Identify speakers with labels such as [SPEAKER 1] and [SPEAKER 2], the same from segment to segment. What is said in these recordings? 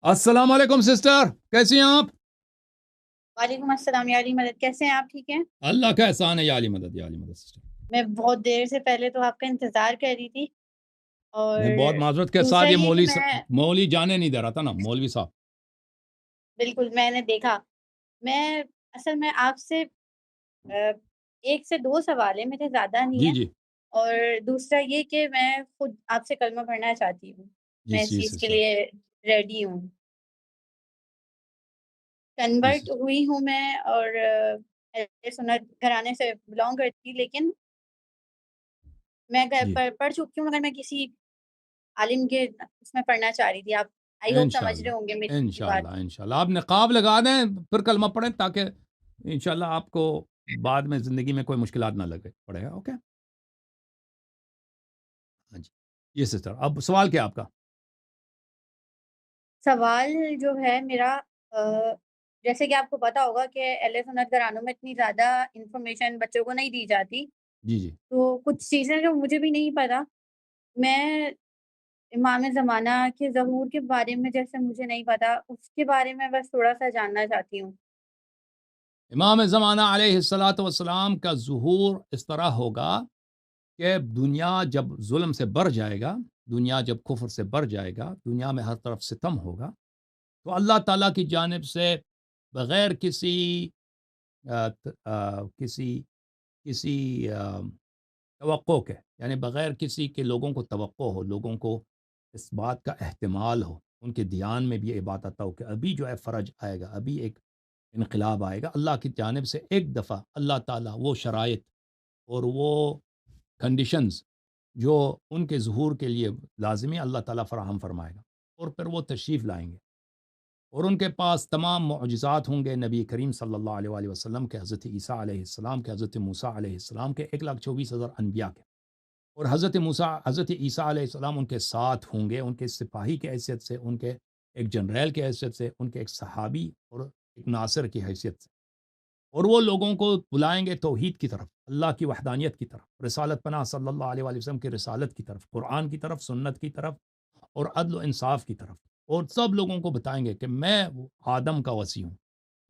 [SPEAKER 1] السلام علیکم سسٹر، کیسی ہیں آپ؟
[SPEAKER 2] وعلیکم السلام یا علی مدد، کیسے ہیں آپ؟ ٹھیک ہیں؟
[SPEAKER 1] اللہ کا احسان ہے، یا علی مدد، یا علی مدد سسٹر۔
[SPEAKER 2] میں بہت دیر سے پہلے تو آپ کا انتظار کر رہی تھی، اور
[SPEAKER 1] میں بہت معذرت کے
[SPEAKER 2] دوسرا
[SPEAKER 1] ساتھ، یہ
[SPEAKER 2] یہ کہ
[SPEAKER 1] مولوی جانے نہیں دے رہا تھا نا، مولوی صاحب۔
[SPEAKER 2] بالکل میں نے دیکھا، میں اصل میں آپ سے ایک سے دو سوال ہے میرے، زیادہ نہیں
[SPEAKER 1] جی
[SPEAKER 2] ہے،
[SPEAKER 1] جی
[SPEAKER 2] اور دوسرا یہ کہ میں خود آپ سے کلمہ پڑھنا چاہتی ہوں،
[SPEAKER 1] جی
[SPEAKER 2] میں اس
[SPEAKER 1] جی
[SPEAKER 2] چیز کے
[SPEAKER 1] سسٹر،
[SPEAKER 2] لیے ریڈی ہوں،
[SPEAKER 1] جی
[SPEAKER 2] کنورٹ
[SPEAKER 1] سسٹر،
[SPEAKER 2] ہوئی ہوں میں، اور اہل سنت گھرانے سے بلانگ کرتی، لیکن میں
[SPEAKER 1] جی
[SPEAKER 2] پڑھ چکی ہوں، مگر میں کسی عالم کے اس میں پڑھنا چاہ رہی تھی۔ آپ آئی ہوپ سمجھ
[SPEAKER 1] انشاءاللہ
[SPEAKER 2] رہے ہوں گے میری بات۔
[SPEAKER 1] انشاءاللہ انشاءاللہ آپ نقاب لگا دیں، پھر کلمہ پڑھیں، تاکہ انشاءاللہ آپ کو بعد میں زندگی میں کوئی مشکلات نہ لگے پڑے گا۔ اوکے، ہاں جی، یہ سسٹر، اب سوال کیا آپ کا؟
[SPEAKER 2] سوال جو ہے میرا، جیسے کہ آپ کو پتا ہوگا کہ اہل سنت گھرانوں میں اتنی زیادہ انفارمیشن بچوں کو نہیں دی جاتی،
[SPEAKER 1] جی جی،
[SPEAKER 2] تو کچھ چیزیں جو مجھے بھی نہیں پتا، میں امام زمانہ کے ظہور کے بارے میں جیسے مجھے نہیں پتا، اس کے بارے میں بس تھوڑا سا جاننا چاہتی ہوں۔
[SPEAKER 1] امام زمانہ علیہ الصلاۃ والسلام کا ظہور اس طرح ہوگا کہ دنیا جب ظلم سے بھر جائے گا، دنیا جب کفر سے بھر جائے گا، دنیا میں ہر طرف ستم ہوگا، تو اللہ تعالیٰ کی جانب سے بغیر کسی آ، کسی کسی توقع کے، یعنی بغیر کسی کے لوگوں کو توقع ہو، لوگوں کو اس بات کا احتمال ہو، ان کے دھیان میں بھی یہ بات آتا ہو کہ ابھی جو ہے فرج آئے گا، ابھی ایک انقلاب آئے گا، اللہ کی جانب سے ایک دفعہ اللہ تعالیٰ وہ شرائط اور وہ کنڈیشنز جو ان کے ظہور کے لیے لازمی اللہ تعالیٰ فراہم فرمائے گا، اور پھر وہ تشریف لائیں گے، اور ان کے پاس تمام معجزات ہوں گے نبی کریم صلی اللہ علیہ وآلہ وسلم کے، حضرت عیسیٰ علیہ السلام کے، حضرت موسیٰ علیہ السلام کے، 1,24,000 انبیاء کے، اور حضرت عیسیٰ علیہ السلام ان کے ساتھ ہوں گے، ان کے سپاہی کی حیثیت سے، ان کے ایک جنرل کی حیثیت سے، ان کے ایک صحابی اور ایک ناصر کی حیثیت سے، اور وہ لوگوں کو بلائیں گے توحید کی طرف، اللہ کی وحدانیت کی طرف، رسالت پناہ صلی اللہ علیہ وآلہ وسلم کی رسالت کی طرف، قرآن کی طرف، سنت کی طرف، اور عدل و انصاف کی طرف، اور سب لوگوں کو بتائیں گے کہ میں آدم کا وصی ہوں،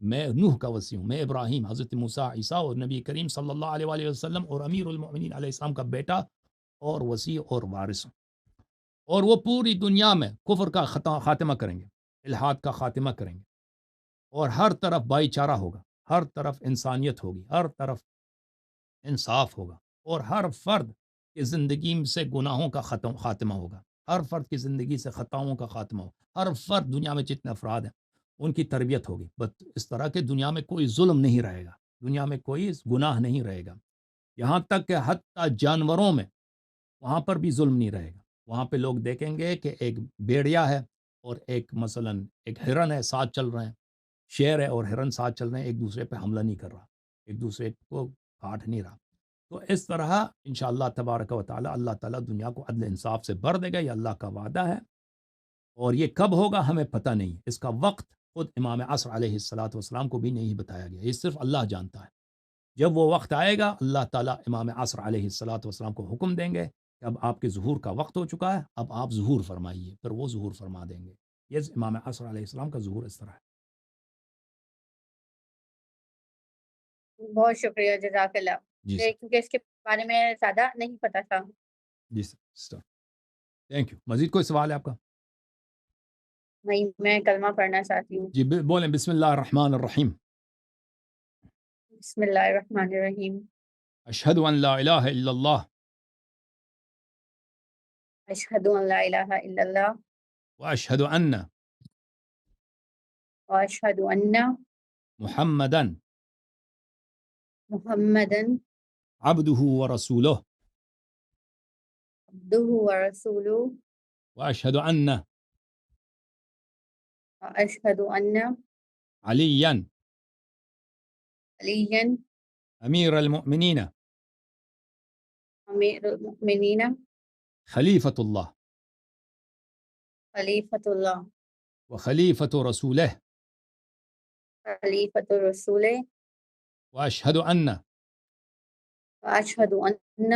[SPEAKER 1] میں نوح کا وصی ہوں، میں ابراہیم، حضرت موسیٰ، عیسیٰ اور نبی کریم صلی اللہ علیہ وآلہ وسلم اور امیر المؤمنین علیہ السلام کا بیٹا اور وصی اور وارث ہوں، اور وہ پوری دنیا میں کفر کا خاتمہ کریں گے، الحاد کا خاتمہ کریں گے، اور ہر طرف بھائی چارہ ہوگا، ہر طرف انسانیت ہوگی، ہر طرف انصاف ہوگا، اور ہر فرد کی زندگی سے گناہوں کا خاتمہ ہوگا، ہر فرد کی زندگی سے خطاؤں کا خاتمہ ہوگا، ہر فرد دنیا میں جتنے افراد ہیں ان کی تربیت ہوگی، بس اس طرح کہ دنیا میں کوئی ظلم نہیں رہے گا، دنیا میں کوئی گناہ نہیں رہے گا، یہاں تک کہ حتیٰ جانوروں میں وہاں پر بھی ظلم نہیں رہے گا، وہاں پہ لوگ دیکھیں گے کہ ایک بیڑیا ہے اور ایک مثلا ایک ہرن ہے، ساتھ چل رہے ہیں، شیر ہے اور ہرن ساتھ چل رہے ہیں، ایک دوسرے پہ حملہ نہیں کر رہا، ایک دوسرے کو کاٹ نہیں رہا، تو اس طرح انشاءاللہ تبارک و تعالی اللہ تعالیٰ دنیا کو عدل انصاف سے بھر دے گا، یہ اللہ کا وعدہ ہے، اور یہ کب ہوگا ہمیں پتہ نہیں، اس کا وقت خود امام عصر علیہ الصلاۃ والسلام کو بھی نہیں بتایا گیا، یہ صرف اللہ جانتا ہے، جب وہ وقت آئے گا اللہ تعالیٰ امام عصر علیہ الصلاۃ والسلام کو حکم دیں گے کہ اب آپ کے ظہور کا وقت ہو چکا ہے، اب آپ ظہور فرمائیے، پھر وہ ظہور فرما دیں گے، یہ امام عصر علیہ السلام کا ظہور اس طرح ہے۔
[SPEAKER 2] بہت شکریہ، جزاک اللہ،
[SPEAKER 1] جی سر،
[SPEAKER 2] کیونکہ اس کے بارے میں زیادہ نہیں پتا تھا۔
[SPEAKER 1] جی سر، تھینک یو، مزید کوئی سوال ہے آپ کا؟
[SPEAKER 2] میں کلمہ پڑھنا چاہتی ہوں۔
[SPEAKER 1] جی بولیں، بسم اللہ الرحمن الرحیم،
[SPEAKER 2] بسم اللہ الرحمن الرحیم،
[SPEAKER 1] اشہد ان لا الہ الا اللہ
[SPEAKER 2] اشہد ان لا الہ الا اللہ،
[SPEAKER 1] واشہد ان
[SPEAKER 2] واشہد ان
[SPEAKER 1] محمدا
[SPEAKER 2] محمدن
[SPEAKER 1] عبدہ ورسولہ،
[SPEAKER 2] عبدہ ورسولہ،
[SPEAKER 1] واشہد ان
[SPEAKER 2] واشہد ان
[SPEAKER 1] علیا
[SPEAKER 2] علیًا
[SPEAKER 1] امیر المؤمنین
[SPEAKER 2] امیر المؤمنین
[SPEAKER 1] خلیفۃ اللہ
[SPEAKER 2] خلیفۃ اللہ
[SPEAKER 1] وخلیفۃ رسولہ،
[SPEAKER 2] خلیفۃ الرسول،
[SPEAKER 1] واشہد ان
[SPEAKER 2] واشہد ان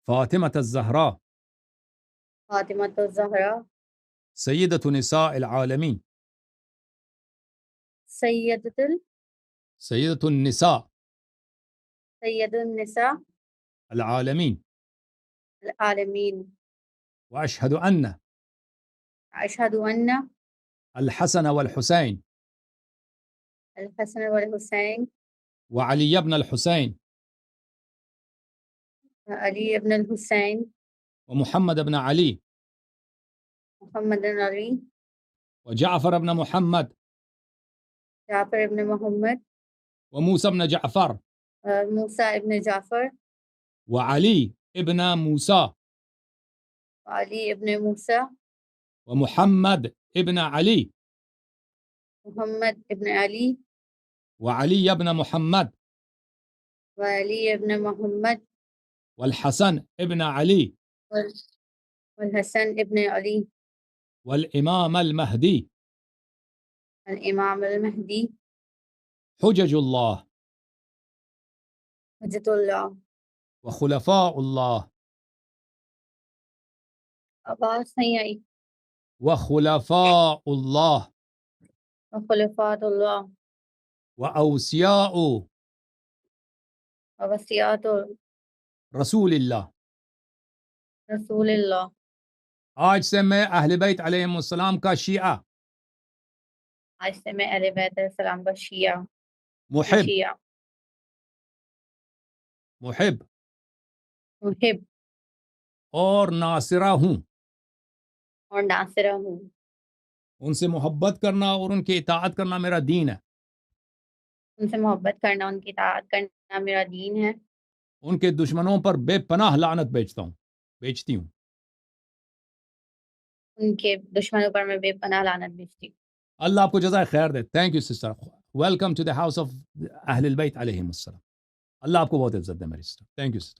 [SPEAKER 1] فاطمۃ الزہراء
[SPEAKER 2] فاطمۃ الزہرا
[SPEAKER 1] سیدۃ نساء العالمین سيدة النساء
[SPEAKER 2] سید النساء
[SPEAKER 1] العالمين
[SPEAKER 2] العالمین
[SPEAKER 1] وأشهد أن
[SPEAKER 2] اشہد ان
[SPEAKER 1] الحسن والحسين
[SPEAKER 2] الحسن والحسین
[SPEAKER 1] وعلي بن الحسين
[SPEAKER 2] علی ابن الحسین
[SPEAKER 1] ومحمد بن علي
[SPEAKER 2] محمد علی
[SPEAKER 1] وجعفر بن محمد
[SPEAKER 2] جعفر ابن محمد
[SPEAKER 1] وموسى بن جعفر
[SPEAKER 2] موسیٰ ابن جعفر
[SPEAKER 1] وعلي ابن موسى
[SPEAKER 2] علی ابن موسیٰ
[SPEAKER 1] ومحمد ابن علي
[SPEAKER 2] محمد ابن علی
[SPEAKER 1] وعلي بن محمد
[SPEAKER 2] وعلی ابن محمد
[SPEAKER 1] والحسن ابن علي
[SPEAKER 2] والحسن ابن علی
[SPEAKER 1] والإمام المهدي
[SPEAKER 2] الامام المہدی
[SPEAKER 1] حجج الله
[SPEAKER 2] حجت اللہ.
[SPEAKER 1] وخلفاء الله
[SPEAKER 2] آواز نہیں آئی.
[SPEAKER 1] وخلفاء الله
[SPEAKER 2] وخلفات اللہ
[SPEAKER 1] وأوسياء
[SPEAKER 2] ووصیات
[SPEAKER 1] رسول الله.
[SPEAKER 2] رسول اللہ.
[SPEAKER 1] آج سے میں اہل بیت علیہم السلام کا شیعہ
[SPEAKER 2] آج سے میں اہل بیت علیہ السلام کا شیعہ
[SPEAKER 1] محب محب
[SPEAKER 2] محب
[SPEAKER 1] اور ناصرہ ہوں.
[SPEAKER 2] اور ناصرہ ہوں.
[SPEAKER 1] ان سے محبت کرنا اور ان کی اطاعت کرنا میرا دین ہے.
[SPEAKER 2] ان سے محبت کرنا، ان کی اطاعت کرنا میرا دین ہے.
[SPEAKER 1] ان کے دشمنوں پر بے پناہ لعنت بیچتی ہوں.
[SPEAKER 2] ان کے دشمنوں پر میں بے پناہ لعنت بھیجتی ہوں.
[SPEAKER 1] اللہ آپ کو جزائے خیر دے. Thank you sister. Welcome to the house of اہل البیت علیہم السلام. اللہ آپ کو بہت عزت دے میری سسٹر. Thank you sister.